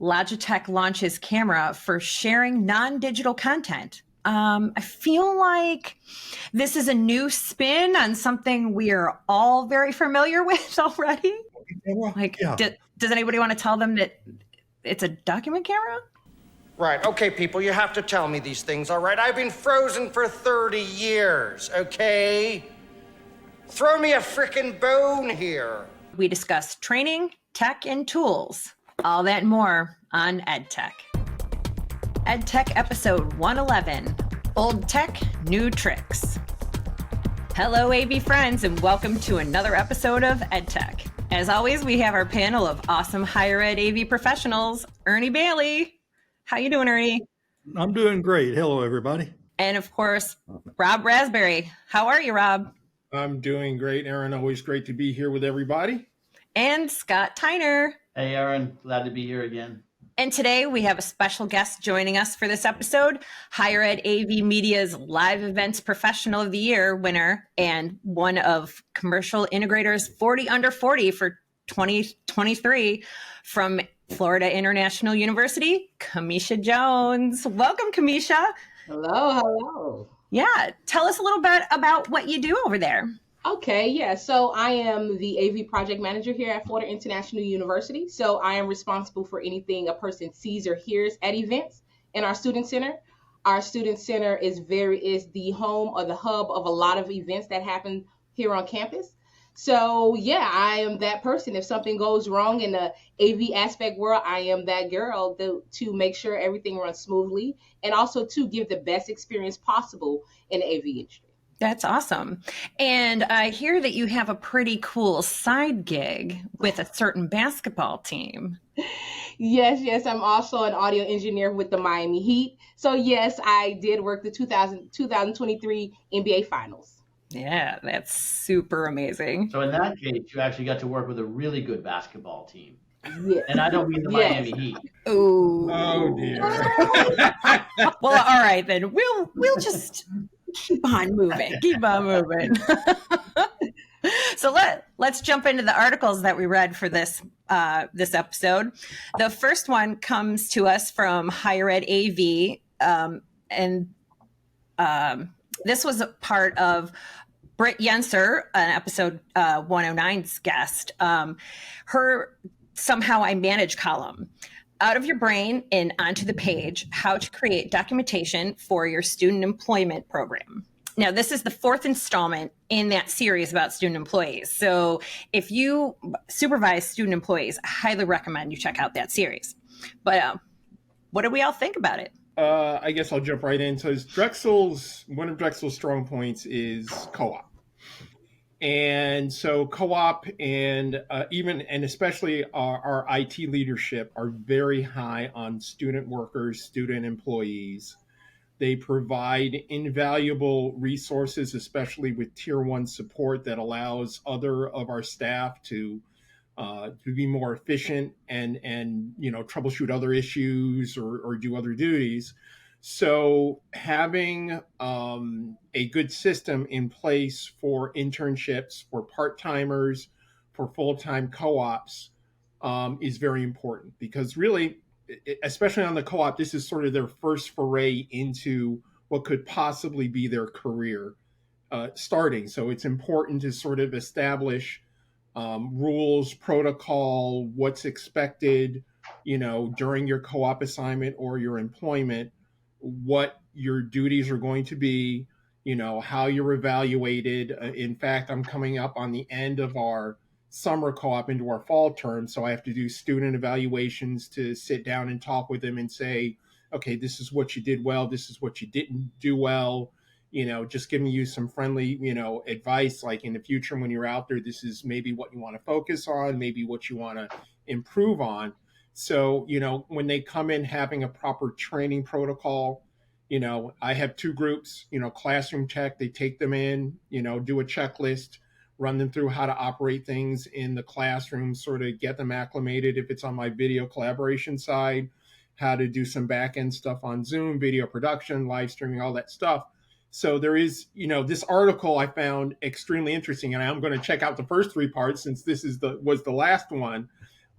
Logitech launches camera for sharing non-digital content. I feel like this is a new spin on something we are all very familiar with already. Like, does anybody want to tell them that it's a document camera? Right, okay, people, you have to tell me these things, all right? I've been frozen for 30 years, okay? Throw me a frickin' bone here. We discuss training, tech, and tools. All that and more on EDTech. EDTech episode 111, Old Tech, New Tricks. Hello, AV friends, and welcome to another episode of EDTech. As always, we have our panel of awesome higher ed AV professionals, Ernie Bailey. How you doing, Ernie? I'm doing great. Hello, everybody. And of course, Rob Rasberry. How are you, Rob? I'm doing great, Aaron. Always great to be here with everybody. And Scott Tyner. Hey, Aaron. Glad to be here again. And today we have a special guest joining us for this episode, Higher Ed AV Media's Live Events Professional of the Year winner and one of Commercial Integrator's 40 Under 40 for 2023 from Florida International University, Kameesha Jones. Welcome, Kameesha. Hello. Yeah, tell us a little bit about what you do over there. Okay, yeah. So I am the AV project manager here at Florida International University. So I am responsible for anything a person sees or hears at events in our student center. Our student center is the home or the hub of a lot of events that happen here on campus. So yeah, I am that person. If something goes wrong in the AV aspect world, I am that girl to make sure everything runs smoothly and also to give the best experience possible in the AV industry. That's awesome. And I hear that you have a pretty cool side gig with a certain basketball team. Yes. I'm also an audio engineer with the Miami Heat. So yes, I did work the 2023 NBA Finals. Yeah, that's super amazing. So in that case, you actually got to work with a really good basketball team. Yeah. And I don't mean the Miami Heat. Ooh. Oh, dear. Well, all right, then. We'll just keep on moving. So let's jump into the articles that we read for this episode. The first one comes to us from Higher Ed AV, and this was a part of Britt Yenser, an episode 109's guest. Her Somehow I Manage column. Out of your brain and onto the page, how to create documentation for your student employment program. Now, this is the fourth installment in that series about student employees. So if you supervise student employees, I highly recommend you check out that series. But what do we all think about it? I guess I'll jump right in. So one of Drexel's strong points is co-op. And so co-op and especially our IT leadership are very high on student workers, student employees. They provide invaluable resources, especially with tier 1 support that allows other of our staff to be more efficient and troubleshoot other issues or do other duties. So having a good system in place for internships, for part-timers, for full-time co-ops is very important because really, especially on the co-op, this is sort of their first foray into what could possibly be their career starting. So it's important to sort of establish rules, protocol, what's expected, during your co-op assignment or your employment, what your duties are going to be, how you're evaluated. In fact, I'm coming up on the end of our summer co-op into our fall term. So I have to do student evaluations to sit down and talk with them and say, okay, this is what you did well. This is what you didn't do well. Just giving you some friendly, advice, like in the future when you're out there, this is maybe what you want to focus on, maybe what you want to improve on. So, when they come in having a proper training protocol, I have two groups, classroom tech, they take them in, do a checklist, run them through how to operate things in the classroom, sort of get them acclimated if it's on my video collaboration side, how to do some back-end stuff on Zoom, video production, live streaming, all that stuff. So there is, this article I found extremely interesting, and I'm going to check out the first three parts since this was the last one.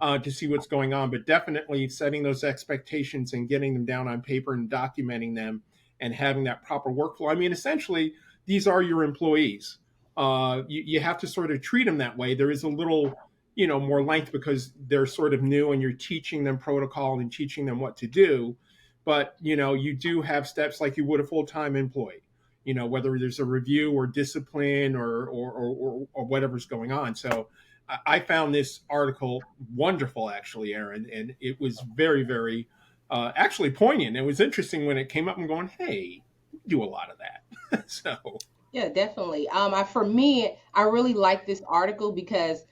to see what's going on, but definitely setting those expectations and getting them down on paper and documenting them and having that proper workflow. I mean, essentially, these are your employees. You have to sort of treat them that way. There is a little, more length because they're sort of new and you're teaching them protocol and teaching them what to do. But, you do have steps like you would a full-time employee, whether there's a review or discipline or whatever's going on. So I found this article wonderful, actually, Aaron, and it was very, very actually poignant. It was interesting when it came up and going, hey, we do a lot of that. So Yeah, definitely. For me, I really like this article because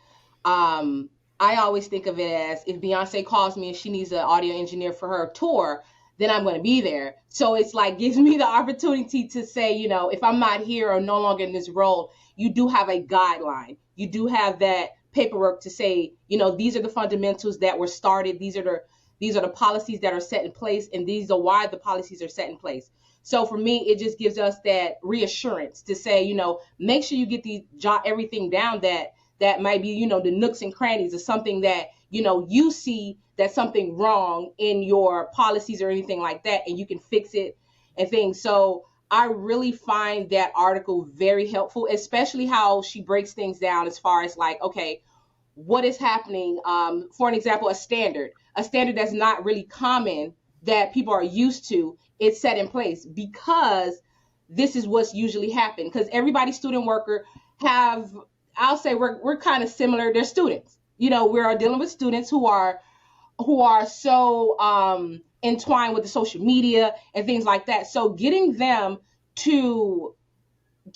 I always think of it as if Beyonce calls me and she needs an audio engineer for her tour, then I'm going to be there. So it's like gives me the opportunity to say, if I'm not here or no longer in this role, you do have a guideline. You do have that paperwork to say, these are the fundamentals that were started. These are the policies that are set in place, and these are why the policies are set in place. So for me, it just gives us that reassurance to say, make sure you get everything down that might be, the nooks and crannies of something that, you see that's something wrong in your policies or anything like that, and you can fix it and things. So I really find that article very helpful, especially how she breaks things down as far as like, okay, what is happening? For an example, a standard that's not really common that people are used to, it's set in place because this is what's usually happened. Because everybody student worker I'll say we're kind of similar. They're students. We're dealing with students who are so entwined with the social media and things like that. So getting them to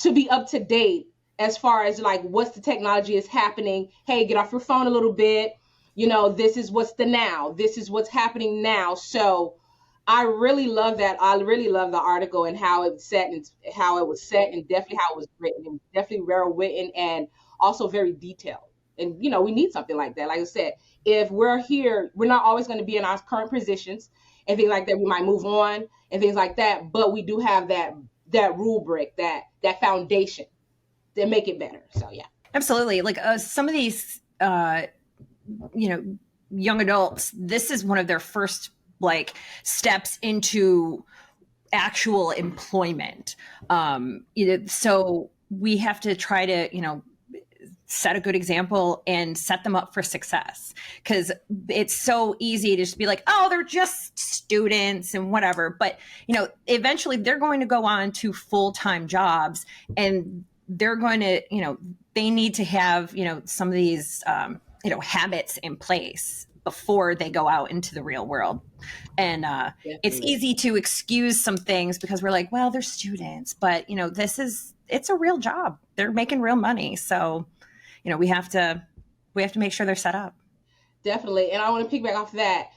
be up to date as far as like what's the technology is happening. Hey, get off your phone a little bit. This is what's now. This is what's happening now. So I really love that. I really love the article and how it was set and definitely how it was written, and definitely well written and also very detailed. And, we need something like that. Like I said, if we're here, we're not always going to be in our current positions and things like that. We might move on and things like that, but we do have that rubric, that foundation that make it better. So, yeah. Absolutely. Like some of these, young adults, this is one of their first steps into actual employment. So we have to try to, set a good example and set them up for success, because it's so easy to just be like, oh, they're just students and whatever. But, eventually they're going to go on to full-time jobs, and they're going to, they need to have, some of these, habits in place before they go out into the real world. And it's easy to excuse some things because we're like, well, they're students, but it's a real job. They're making real money. So, we have to make sure they're set up. Definitely. And I want to piggyback off that.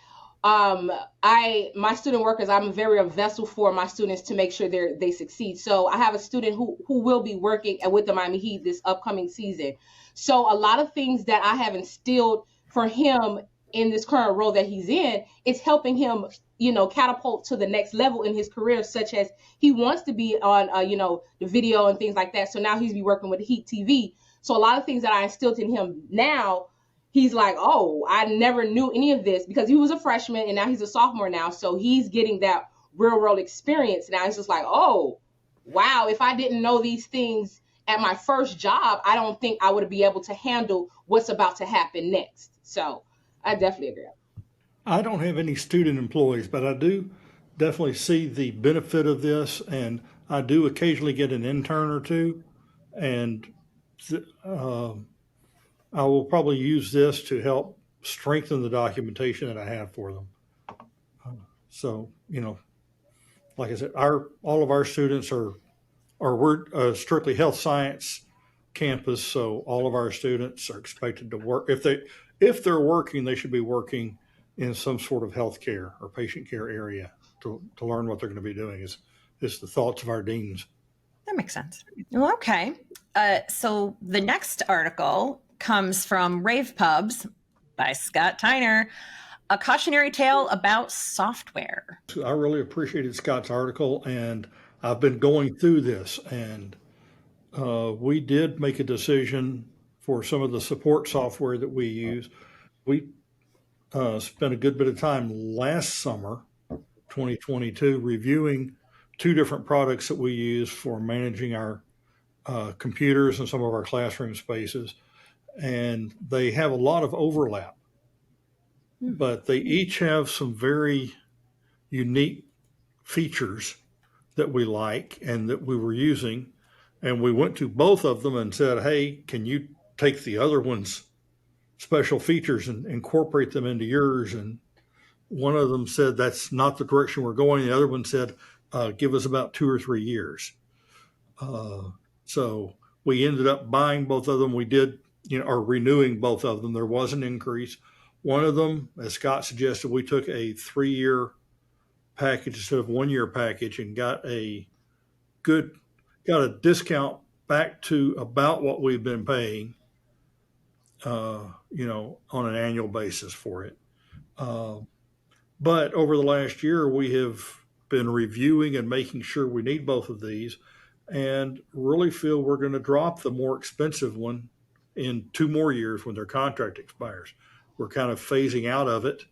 My student workers, I'm very a vessel for my students to make sure they succeed. So I have a student who will be working with the Miami Heat this upcoming season. So a lot of things that I have instilled for him in this current role that he's in, it's helping him, catapult to the next level in his career, such as he wants to be on, the video and things like that. So now he's be working with Heat TV. So a lot of things that I instilled in him now, he's like, oh, I never knew any of this, because he was a freshman and now he's a sophomore now. So he's getting that real world experience. Now it's just like, oh, wow, if I didn't know these things at my first job, I don't think I would be able to handle what's about to happen next. So I definitely agree. I don't have any student employees, but I do definitely see the benefit of this, and I do occasionally get an intern or two, and I will probably use this to help strengthen the documentation that I have for them. So, like I said, all of our students we're a strictly health science campus, so all of our students are expected to work. If they're working, they should be working in some sort of healthcare or patient care area to learn what they're going to be doing. Is the thoughts of our deans. That makes sense. Well, okay. So the next article comes from Rave Pubs by Scott Tyner, a cautionary tale about software. I really appreciated Scott's article, and I've been going through this, and we did make a decision for some of the support software that we use. spent a good bit of time last summer, 2022, reviewing two different products that we use for managing our computers and some of our classroom spaces. And they have a lot of overlap, but they each have some very unique features that we like and that we were using. And we went to both of them and said, hey, can you take the other one's special features and incorporate them into yours? And one of them said, that's not the direction we're going. The other one said, give us about 2 or 3 years. So we ended up buying both of them. We did, or renewing both of them. There was an increase. One of them, as Scott suggested, we took a 3-year package instead of 1-year package and got a discount back to about what we've been paying, on an annual basis for it. But over the last year, we have been reviewing and making sure we need both of these, and really feel we're going to drop the more expensive one in 2 more years when their contract expires. We're kind of phasing out of it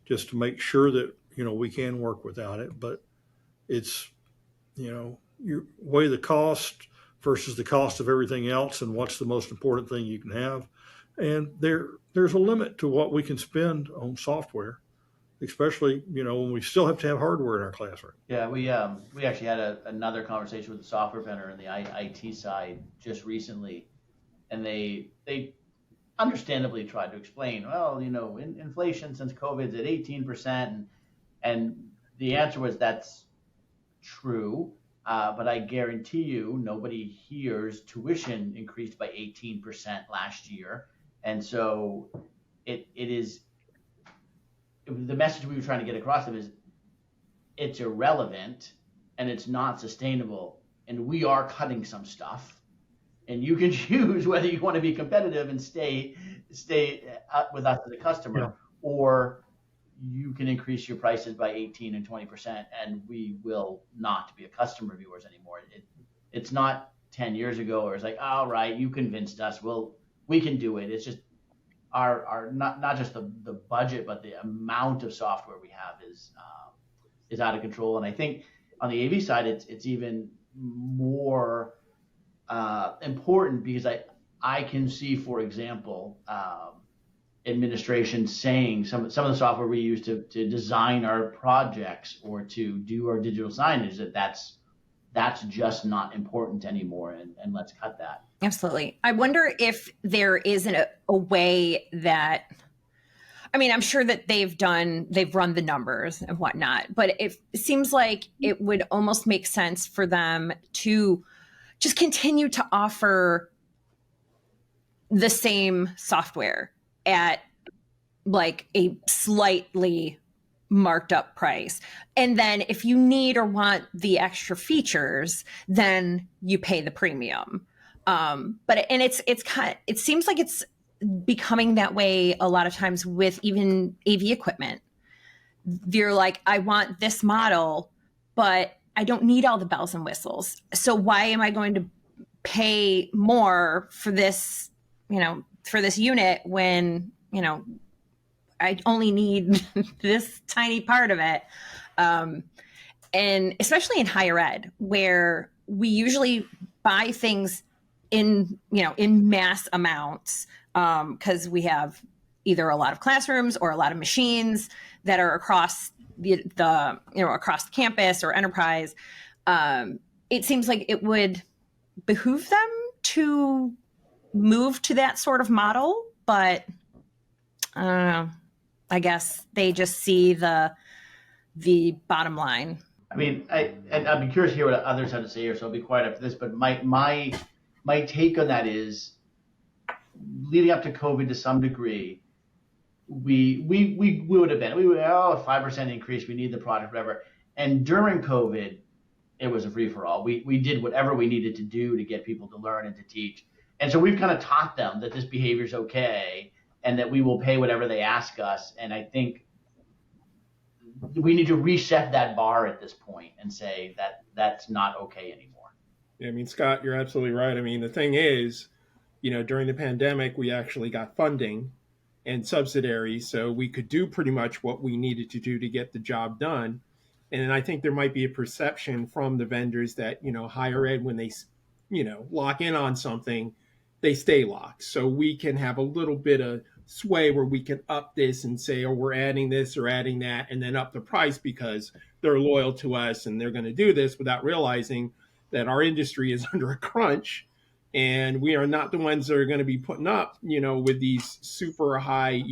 just to make sure that, we can work without it. But it's, you weigh the cost versus the cost of everything else and what's the most important thing you can have. And there's a limit to what we can spend on software, especially, when we still have to have hardware in our classroom. Yeah, we actually had another conversation with the software vendor on the IT side just recently, and they understandably tried to explain, well, inflation since COVID's at 18%, and the answer was that's true, but I guarantee you nobody hears tuition increased by 18% last year, and so it is. The message we were trying to get across to them is it's irrelevant and it's not sustainable, and we are cutting some stuff, and you can choose whether you want to be competitive and stay with us as a customer, or you can increase your prices by 18 and 20%, and we will not be a customer of yours anymore. It's not 10 years ago where it's like, all right, you convinced us, we can do it. It's just our not just the budget, but the amount of software we have is out of control. And I think on the AV side, it's even more important because I can see, for example, administration saying some of the software we use to design our projects or to do our digital signage, that's just not important anymore, and let's cut that. Absolutely. I wonder if there isn't a way that, I'm sure that they've run the numbers and whatnot, but it seems like it would almost make sense for them to just continue to offer the same software at like a slightly marked up price. And then if you need or want the extra features, then you pay the premium. It seems like it's becoming that way a lot of times with even AV equipment. They're like, I want this model, but I don't need all the bells and whistles. So why am I going to pay more for this, for this unit when, I only need this tiny part of it. And especially in higher ed, where we usually buy things in mass amounts, because we have either a lot of classrooms or a lot of machines that are across across the campus or enterprise. It seems like it would behoove them to move to that sort of model, but I guess they just see the bottom line. I'd be curious to hear what others have to say here, so I'll be quiet after this. But my take on that is, leading up to COVID to some degree, we would have been, 5% increase, we need the product, whatever. And during COVID, it was a free for all. We did whatever we needed to do to get people to learn and to teach. And so we've kind of taught them that this behavior is okay and that we will pay whatever they ask us. And I think we need to reset that bar at this point and say that that's not okay anymore. Yeah, Scott, you're absolutely right. The thing is, during the pandemic, we actually got funding and subsidiary, so we could do pretty much what we needed to do to get the job done. And I think there might be a perception from the vendors that, higher ed, when they, lock in on something, they stay locked. So we can have a little bit of sway where we can up this and say, oh, we're adding this or adding that, and then up the price because they're loyal to us and they're going to do this, without realizing that our industry is under a crunch. And we are not the ones that are going to be putting up, with these super high,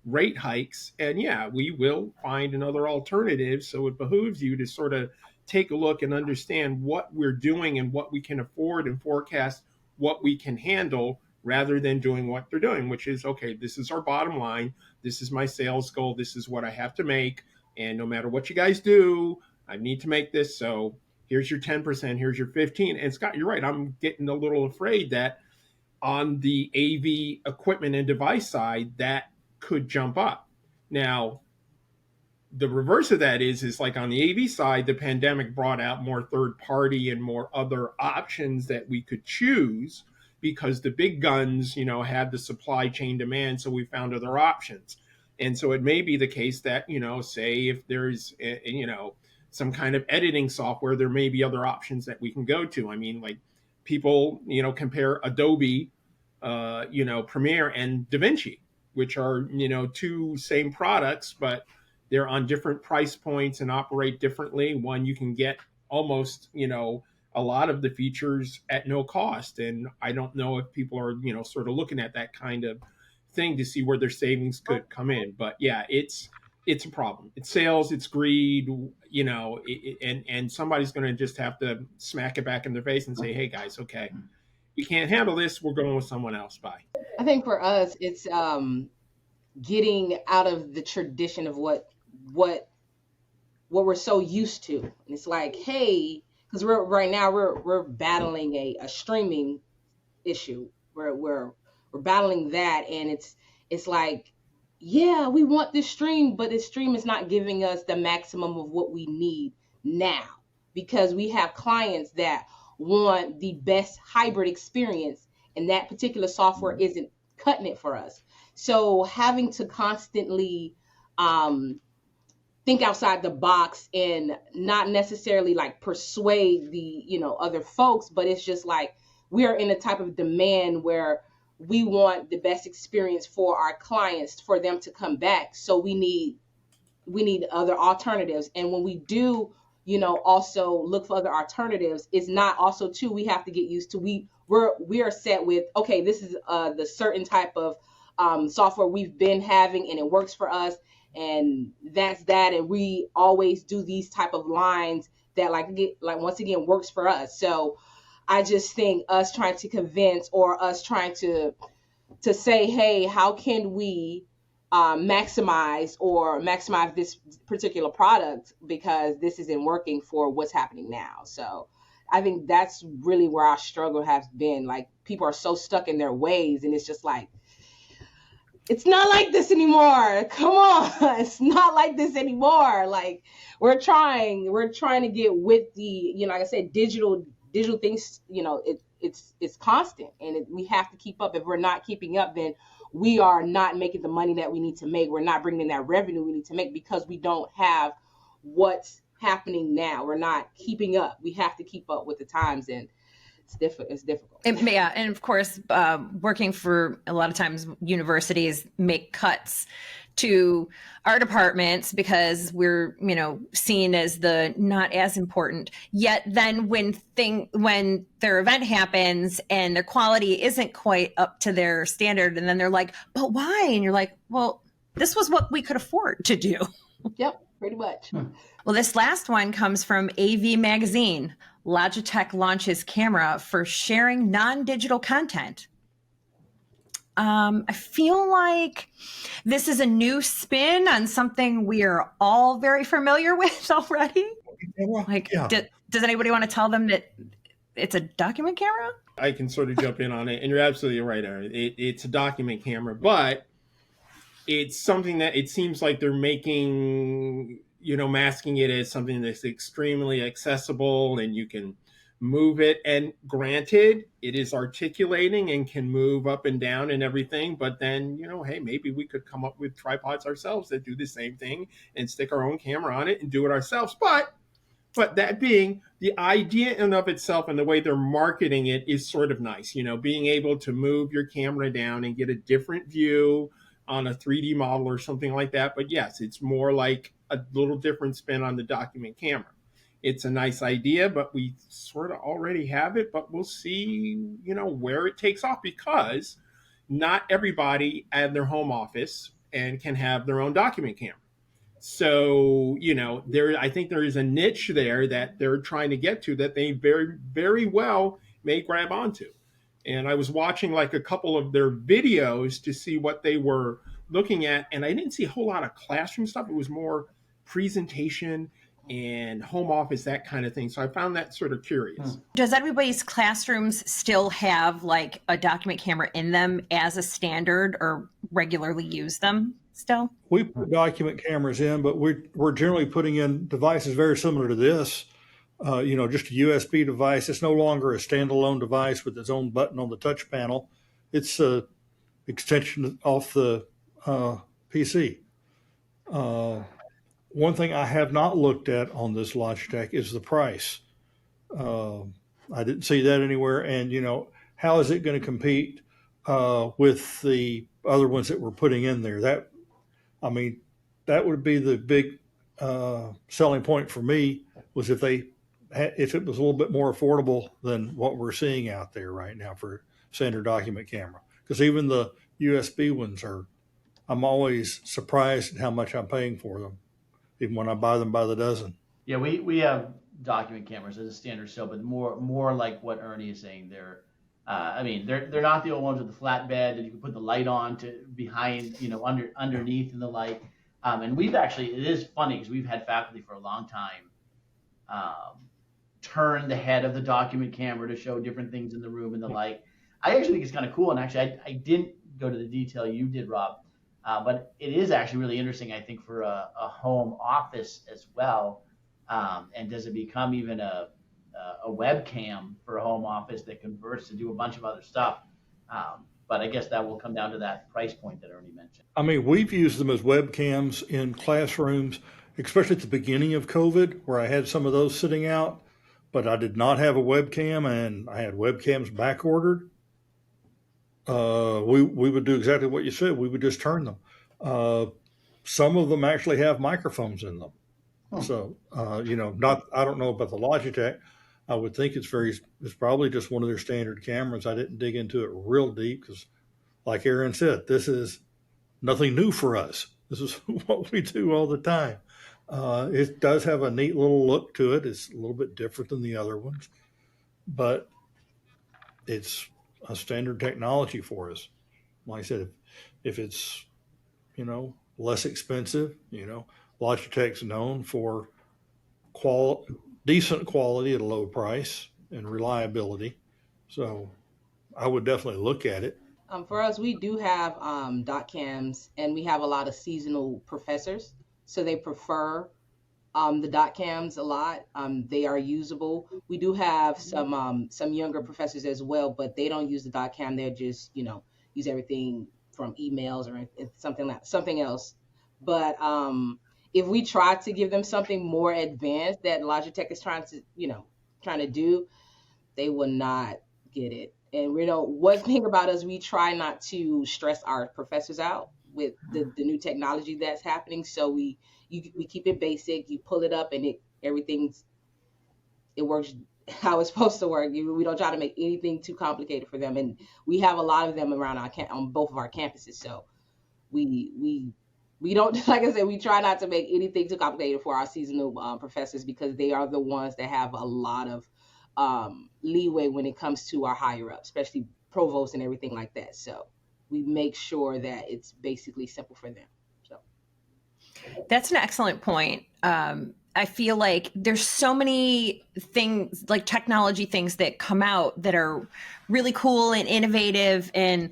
rate hikes. And yeah, we will find another alternative. So it behooves you to sort of take a look and understand what we're doing and what we can afford and forecast what we can handle, rather than doing what they're doing, which is, okay, this is our bottom line. This is my sales goal. This is what I have to make. And no matter what you guys do, I need to make this. So here's your 10%, here's your 15. And Scott, you're right. I'm getting a little afraid that on the AV equipment and device side, that could jump up. Now, the reverse of that is like on the AV side, the pandemic brought out more third party and more other options that we could choose, because the big guns, had the supply chain demand. So we found other options. And so it may be the case that, say if there's, some kind of editing software, there may be other options that we can go to. I mean, like people, compare Adobe, Premiere and DaVinci, which are, two same products, but they're on different price points and operate differently. One, you can get almost, a lot of the features at no cost. And I don't know if people are, sort of looking at that kind of thing to see where their savings could come in. But yeah, it's a problem. It's sales, it's greed, and somebody's going to just have to smack it back in their face and say, hey guys, okay, we can't handle this. We're going with someone else. Bye. I think for us, it's getting out of the tradition of what we're so used to. And it's like, hey, because we're battling a streaming issue. We're battling that, and it's like, yeah, we want this stream, but this stream is not giving us the maximum of what we need now, because we have clients that want the best hybrid experience, and that particular software isn't cutting it for us. So having to constantly think outside the box and not necessarily like persuade the other folks, but it's just like we are in a type of demand where we want the best experience for our clients, for them to come back. So we need other alternatives. And when we do, also look for other alternatives, it's not also too, we have to get used to, we are set with, okay, this is the certain type of software we've been having and it works for us. And that's that. And we always do these type of lines that like once again works for us. So I just think us trying to convince, or us trying to say, hey, how can we maximize this particular product, because this isn't working for what's happening now. So I think that's really where our struggle has been. Like, people are so stuck in their ways, and it's just like, it's not like this anymore. Come on. It's not like this anymore. Like, we're trying to get with the, like I said, digital things, it's constant, and we have to keep up. If we're not keeping up, then we are not making the money that we need to make. We're not bringing in that revenue we need to make, because we don't have what's happening now. We're not keeping up. We have to keep up with the times, and it's difficult. Yeah, and of course, working for a lot of times universities make cuts to our departments because we're seen as the not as important. Yet then when their event happens and their quality isn't quite up to their standard, and then they're like, but why? And you're like, well, this was what we could afford to do. Yep, pretty much. Well, this last one comes from AV Magazine. Logitech launches camera for sharing non-digital content. I feel like this is a new spin on something we are all very familiar with already. Does anybody want to tell them that it's a document camera? I can sort of jump in on it, and you're absolutely right, Ernie. It's a document camera, but it's something that it seems like they're making, masking it as something that's extremely accessible, and you can move it. And granted, it is articulating and can move up and down and everything. But then, hey, maybe we could come up with tripods ourselves that do the same thing and stick our own camera on it and do it ourselves. But that being, the idea in of itself and the way they're marketing it is sort of nice. Being able to move your camera down and get a different view on a 3D model or something like that. But yes, it's more like a little different spin on the document camera. It's a nice idea, but we sort of already have it. But we'll see, where it takes off, because not everybody at their home office and can have their own document camera. So, I think there is a niche there that they're trying to get to that they very, very well may grab onto. And I was watching like a couple of their videos to see what they were looking at, and I didn't see a whole lot of classroom stuff. It was more presentation and home office, that kind of thing. So I found that sort of curious. Does everybody's classrooms still have like a document camera in them as a standard, or regularly use them still? We put document cameras in, but we're generally putting in devices very similar to this. Just a USB device. It's no longer a standalone device with its own button on the touch panel. It's a extension off the PC. One thing I have not looked at on this Logitech is the price. I didn't see that anywhere. And, how is it going to compete with the other ones that we're putting in there? That would be the big selling point for me, was if it was a little bit more affordable than what we're seeing out there right now for standard document camera. Because even the USB ones I'm always surprised at how much I'm paying for them, even when I buy them by the dozen. Yeah, we have document cameras as a standard still, but more like what Ernie is saying. They're not the old ones with the flat bed that you can put the light on to behind, underneath and the like. And it is funny because we've had faculty for a long time turn the head of the document camera to show different things in the room and the like. I actually think it's kind of cool. And actually, I didn't go to the detail you did, Rob, but it is actually really interesting, I think, for a home office as well. And does it become even a webcam for a home office that converts to do a bunch of other stuff? But I guess that will come down to that price point that Ernie mentioned. We've used them as webcams in classrooms, especially at the beginning of COVID, where I had some of those sitting out, but I did not have a webcam, and I had webcams back ordered. We would do exactly what you said. We would just turn them. Some of them actually have microphones in them. So, I don't know about the Logitech. I would think it's probably just one of their standard cameras. I didn't dig into it real deep because, like Aaron said, this is nothing new for us. This is what we do all the time. It does have a neat little look to it. It's a little bit different than the other ones, but it's a standard technology for us. Like I said, if it's, less expensive, Logitech's known for decent quality at a low price and reliability. So I would definitely look at it. For us, we do have dot cams, and we have a lot of seasonal professors, so they prefer the dot cams a lot. They are usable. We do have some younger professors as well, but they don't use the dot cam. They're just use everything from emails or something else. But if we try to give them something more advanced that Logitech is trying to do, they will not get it. And one thing about us, we try not to stress our professors out with the new technology that's happening. So we keep it basic. You pull it up and it works how it's supposed to work. We don't try to make anything too complicated for them. And we have a lot of them around on both of our campuses. So we don't, like I said, we try not to make anything too complicated for our seasonal professors, because they are the ones that have a lot of leeway when it comes to our higher up, especially provosts and everything like that. So we make sure that it's basically simple for them. So that's an excellent point. I feel like there's so many things, like technology things that come out that are really cool and innovative, and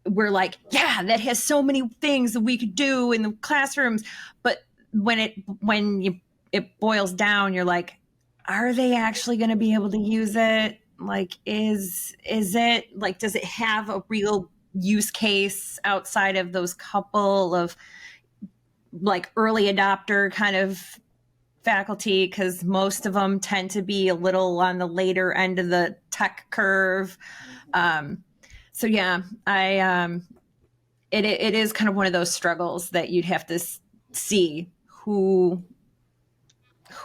we're like, yeah, that has so many things that we could do in the classrooms. But when it boils down, you're like, are they actually going to be able to use it? Like, is it like, does it have a real use case outside of those couple of like early adopter kind of faculty? Because most of them tend to be a little on the later end of the tech curve. So yeah, it is kind of one of those struggles that you'd have to see who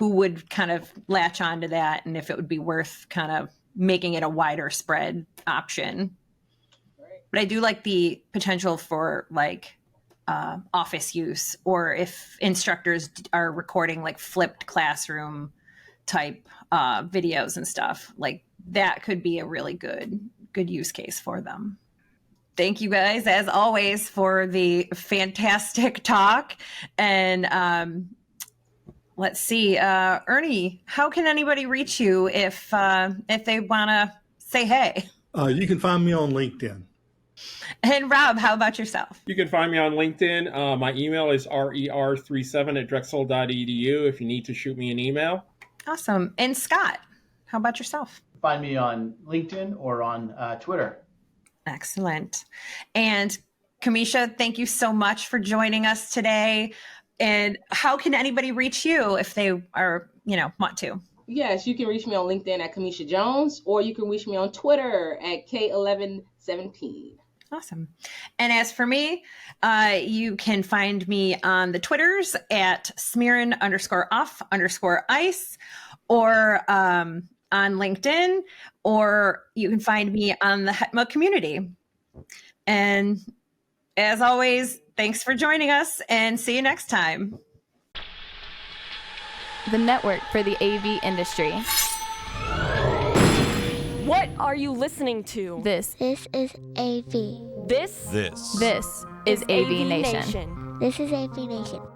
would kind of latch onto that, and if it would be worth kind of making it a wider spread option. But I do like the potential for like office use, or if instructors are recording like flipped classroom type videos and stuff, like that could be a really good use case for them. Thank you guys, as always, for the fantastic talk. And let's see, Ernie, how can anybody reach you if they want to say hey? You can find me on LinkedIn. And Rob, how about yourself? You can find me on LinkedIn. My email is rer37@drexel.edu if you need to shoot me an email. Awesome. And Scott, how about yourself? Find me on LinkedIn or on Twitter. Excellent. And Kameesha, thank you so much for joining us today. And how can anybody reach you if they are, want to? Yes, you can reach me on LinkedIn at Kameesha Jones, or you can reach me on Twitter at K1117. Awesome. And as for me, you can find me on the Twitters at Smearin_off_ice, or on LinkedIn, or you can find me on the HETMA community. And as always, thanks for joining us, and see you next time. The network for the AV industry. What are you listening to? This is AV. This is AVNation. This is AVNation.